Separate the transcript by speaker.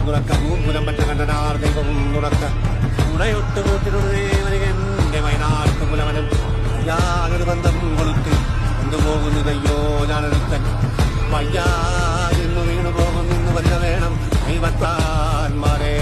Speaker 1: തുറക്ക പൂർപ്പുരം പറ്റ കണ്ടനാർ ദൈവം തുറക്ക ഉടയൊട്ട് വീട്ടിലുടനെ വയനാട്ട് പുലവനും ഞാനൊരു ബന്ധം കൊടുത്ത് കൊണ്ടുപോകുന്നതയ്യോ ഞാനൊരുത്തൻ വയ്യാ എന്ന് വീണു പോകുന്നു വല്ല വേണം കൈവത്താന്മാരെ